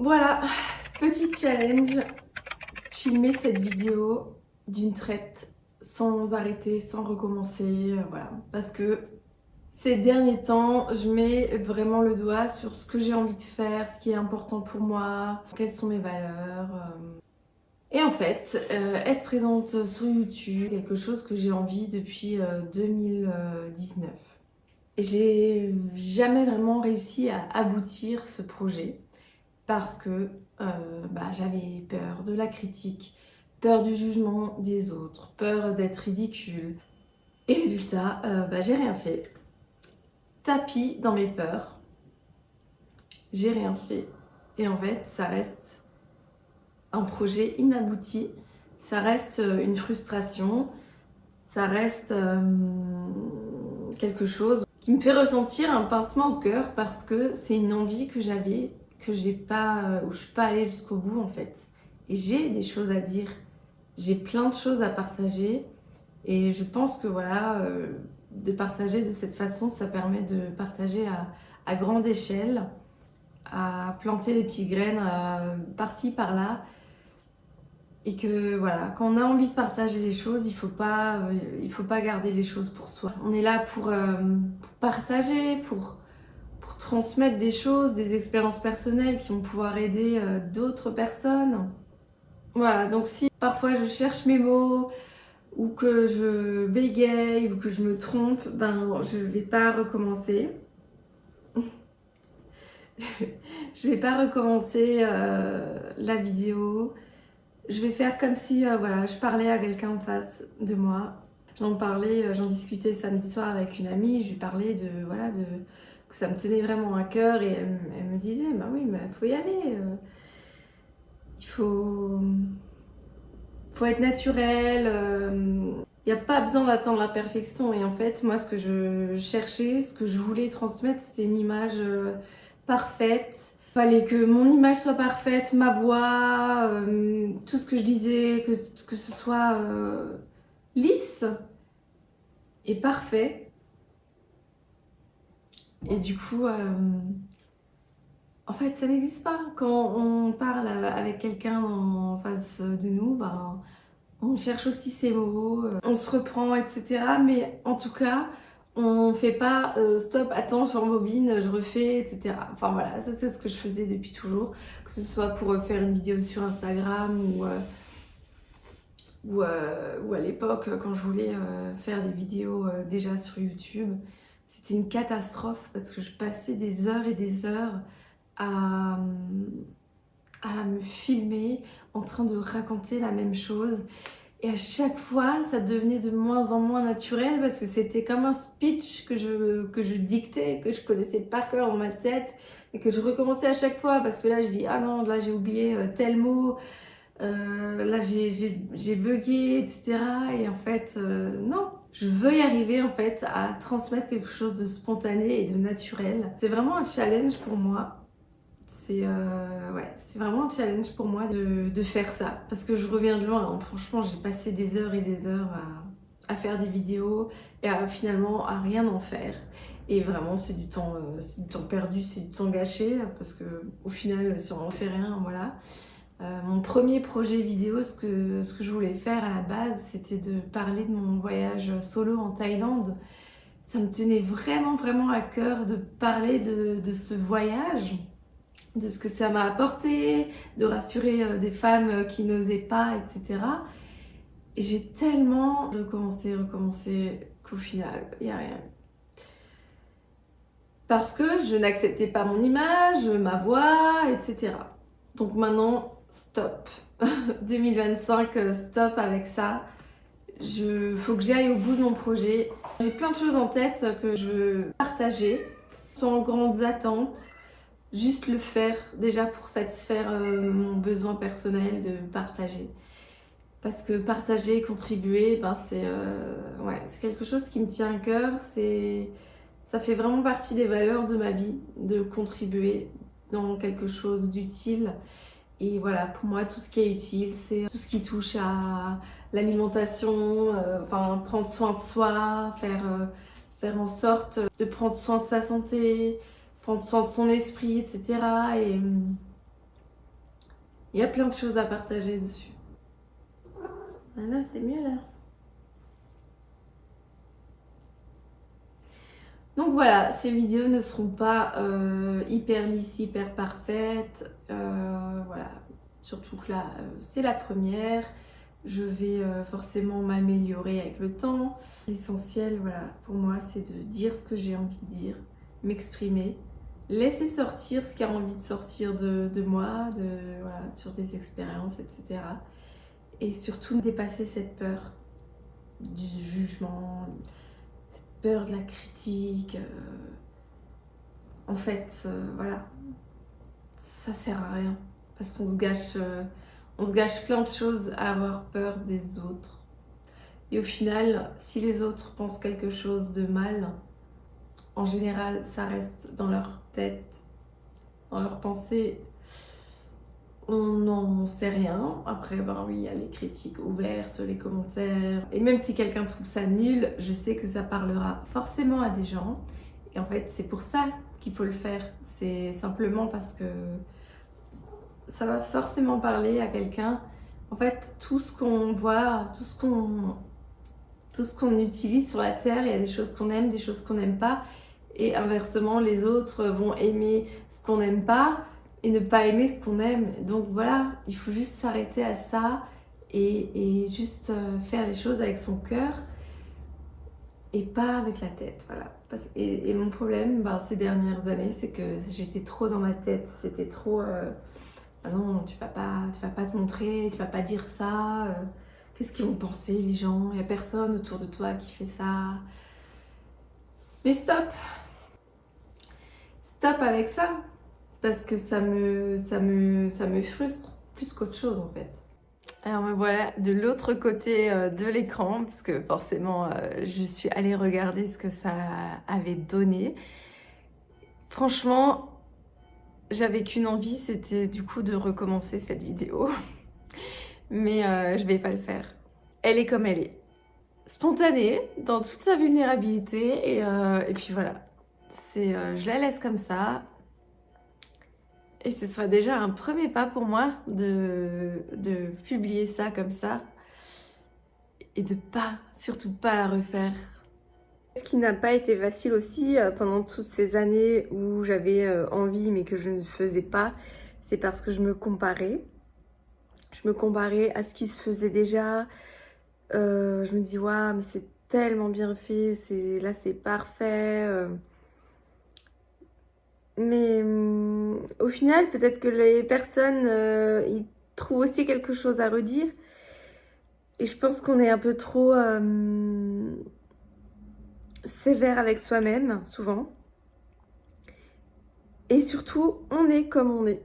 Voilà, petit challenge, filmer cette vidéo d'une traite, sans arrêter, sans recommencer, voilà. Parce que ces derniers temps, je mets vraiment le doigt sur ce que j'ai envie de faire, ce qui est important pour moi, quelles sont mes valeurs. Et en fait, être présente sur YouTube, quelque chose que j'ai envie depuis 2019. Et j'ai jamais vraiment réussi à aboutir ce projet. Parce que j'avais peur de la critique, peur du jugement des autres, peur d'être ridicule. Et résultat, j'ai rien fait. Tapis dans mes peurs, j'ai rien fait. Et en fait, ça reste un projet inabouti, ça reste une frustration, ça reste quelque chose qui me fait ressentir un pincement au cœur parce que c'est une envie que j'avais, que j'ai pas, où je suis pas allée jusqu'au bout en fait. Et j'ai des choses à dire, j'ai plein de choses à partager et je pense que voilà, de partager de cette façon, ça permet de partager à grande échelle, à planter des petites graines par-ci par-là. Et que voilà, quand on a envie de partager des choses, il faut pas garder les choses pour soi. On est là pour partager, pour transmettre des choses, des expériences personnelles qui vont pouvoir aider d'autres personnes. Voilà, donc si parfois je cherche mes mots, ou que je bégaye, ou que je me trompe, je vais pas recommencer. Je vais pas recommencer la vidéo. Je vais faire comme si je parlais à quelqu'un en face de moi. J'en discutais samedi soir avec une amie, je lui parlais que ça me tenait vraiment à cœur et elle me disait bah oui, mais faut y aller. Il faut être naturel. Il n'y a pas besoin d'attendre la perfection. Et en fait, moi, ce que je cherchais, ce que je voulais transmettre, c'était une image parfaite. Il fallait que mon image soit parfaite, ma voix, tout ce que je disais, que ce soit lisse et parfait. Et du coup, en fait, ça n'existe pas. Quand on parle avec quelqu'un en face de nous, on cherche aussi ses mots, on se reprend, etc. Mais en tout cas, on fait pas stop, attends, je rembobine, je refais, etc. Enfin voilà, ça c'est ce que je faisais depuis toujours, que ce soit pour faire une vidéo sur Instagram ou à l'époque quand je voulais faire des vidéos déjà sur YouTube. C'était une catastrophe parce que je passais des heures et des heures à me filmer en train de raconter la même chose. Et à chaque fois, ça devenait de moins en moins naturel parce que c'était comme un speech que je dictais, que je connaissais par cœur dans ma tête et que je recommençais à chaque fois parce que là, je dis ah non, là j'ai oublié tel mot, là j'ai bugué, etc. Et en fait, non, je veux y arriver en fait à transmettre quelque chose de spontané et de naturel. C'est vraiment un challenge pour moi. C'est vraiment un challenge pour moi de faire ça parce que je reviens de loin, hein. Franchement, j'ai passé des heures et des heures à faire des vidéos et finalement à rien en faire. Et vraiment, c'est du temps perdu, c'est du temps gâché parce que au final, si on n'en fait rien, voilà. Mon premier projet vidéo, ce que je voulais faire à la base, c'était de parler de mon voyage solo en Thaïlande. Ça me tenait vraiment, vraiment à cœur de parler de ce voyage, de ce que ça m'a apporté, de rassurer des femmes qui n'osaient pas, etc. Et j'ai tellement recommencé qu'au final, il n'y a rien. Parce que je n'acceptais pas mon image, ma voix, etc. Donc maintenant, stop. 2025, stop avec ça. Faut que j'aille au bout de mon projet. J'ai plein de choses en tête que je veux partager, sans grandes attentes. Juste le faire déjà pour satisfaire mon besoin personnel de partager. Parce que partager, contribuer, c'est quelque chose qui me tient à cœur. Ça fait vraiment partie des valeurs de ma vie, de contribuer dans quelque chose d'utile. Et voilà, pour moi, tout ce qui est utile, c'est tout ce qui touche à l'alimentation, prendre soin de soi, faire en sorte de prendre soin de sa santé, prendre soin de son esprit, etc. Il y a plein de choses à partager dessus. Voilà, c'est mieux là. Donc voilà, ces vidéos ne seront pas hyper lisses, hyper parfaites. Voilà, surtout que là, c'est la première. Je vais forcément m'améliorer avec le temps. L'essentiel, voilà, pour moi, c'est de dire ce que j'ai envie de dire, m'exprimer, laisser sortir ce qui a envie de sortir de moi, voilà, sur des expériences, etc. Et surtout dépasser cette peur du jugement, cette peur de la critique. En fait, voilà, ça sert à rien parce qu'on se gâche plein de choses à avoir peur des autres. Et au final, si les autres pensent quelque chose de mal, en général, ça reste dans leur tête, dans leurs pensées. On n'en sait rien. Après, ben oui, il y a les critiques ouvertes, les commentaires. Et même si quelqu'un trouve ça nul, je sais que ça parlera forcément à des gens. Et en fait, c'est pour ça qu'il faut le faire. C'est simplement parce que ça va forcément parler à quelqu'un. En fait, tout ce qu'on voit, tout ce qu'on utilise sur la Terre, il y a des choses qu'on aime, des choses qu'on n'aime pas. Et inversement, les autres vont aimer ce qu'on n'aime pas et ne pas aimer ce qu'on aime. Donc voilà, il faut juste s'arrêter à ça et juste faire les choses avec son cœur et pas avec la tête. Voilà. Et mon problème ces dernières années, c'est que j'étais trop dans ma tête. C'était trop... ah non, tu vas pas te montrer, tu vas pas dire ça. Qu'est-ce qu'ils vont penser les gens? Il n'y a personne autour de toi qui fait ça. Mais stop! Stop avec ça! Parce que ça me frustre plus qu'autre chose en fait. Alors me voilà de l'autre côté de l'écran, parce que forcément je suis allée regarder ce que ça avait donné. Franchement, j'avais qu'une envie, c'était du coup de recommencer cette vidéo. Mais je vais pas le faire. Elle est comme elle est. Spontanée, dans toute sa vulnérabilité, et puis voilà. Je la laisse comme ça. Et ce sera déjà un premier pas pour moi de publier ça comme ça. Et de surtout pas la refaire. Ce qui n'a pas été facile aussi pendant toutes ces années où j'avais envie mais que je ne faisais pas, c'est parce que je me comparais. Je me comparais à ce qui se faisait déjà. Je me dis, waouh, mais c'est tellement bien fait, là c'est parfait. Mais au final, peut-être que les personnes, ils trouvent aussi quelque chose à redire. Et je pense qu'on est un peu trop sévère avec soi-même, souvent. Et surtout, on est comme on est.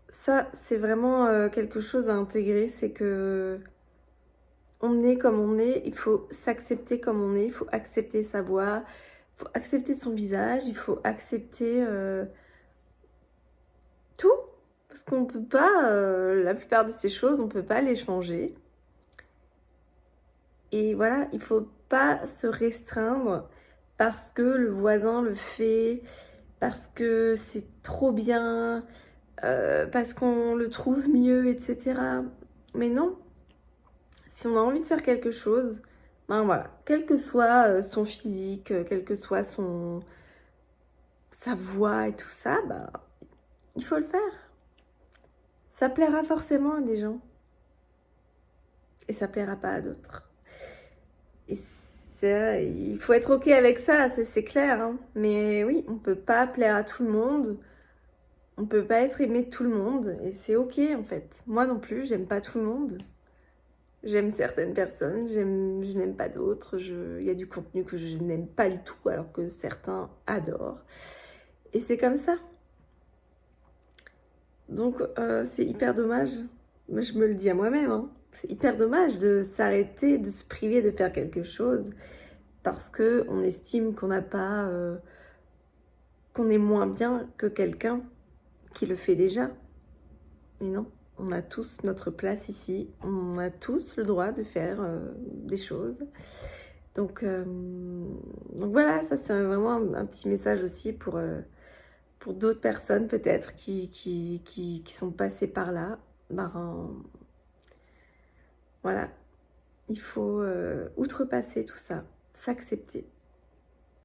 Ça, c'est vraiment quelque chose à intégrer, c'est que on est comme on est, il faut s'accepter comme on est, il faut accepter sa voix, il faut accepter son visage, il faut accepter tout. Parce qu'on ne peut pas, la plupart de ces choses, on ne peut pas les changer. Et voilà, il ne faut pas se restreindre parce que le voisin le fait, parce que c'est trop bien, parce qu'on le trouve mieux, etc. Mais non, si on a envie de faire quelque chose, ben voilà, quel que soit son physique, quel que soit sa voix et tout ça, ben, il faut le faire. Ça plaira forcément à des gens. Et ça plaira pas à d'autres. Et il faut être ok avec ça, c'est clair. Hein. Mais oui, on peut pas plaire à tout le monde. On peut pas être aimé de tout le monde. Et c'est ok en fait. Moi non plus, j'aime pas tout le monde. J'aime certaines personnes, je n'aime pas d'autres. Il y a du contenu que je n'aime pas du tout, alors que certains adorent. Et c'est comme ça. Donc c'est hyper dommage. Moi, je me le dis à moi-même. Hein. C'est hyper dommage de s'arrêter, de se priver de faire quelque chose parce qu'on estime qu'on n'a pas... qu'on est moins bien que quelqu'un qui le fait déjà. Et non. On a tous notre place ici, on a tous le droit de faire des choses. Donc voilà, ça c'est vraiment un petit message aussi pour d'autres personnes peut-être qui sont passées par là. voilà, il faut outrepasser tout ça, s'accepter.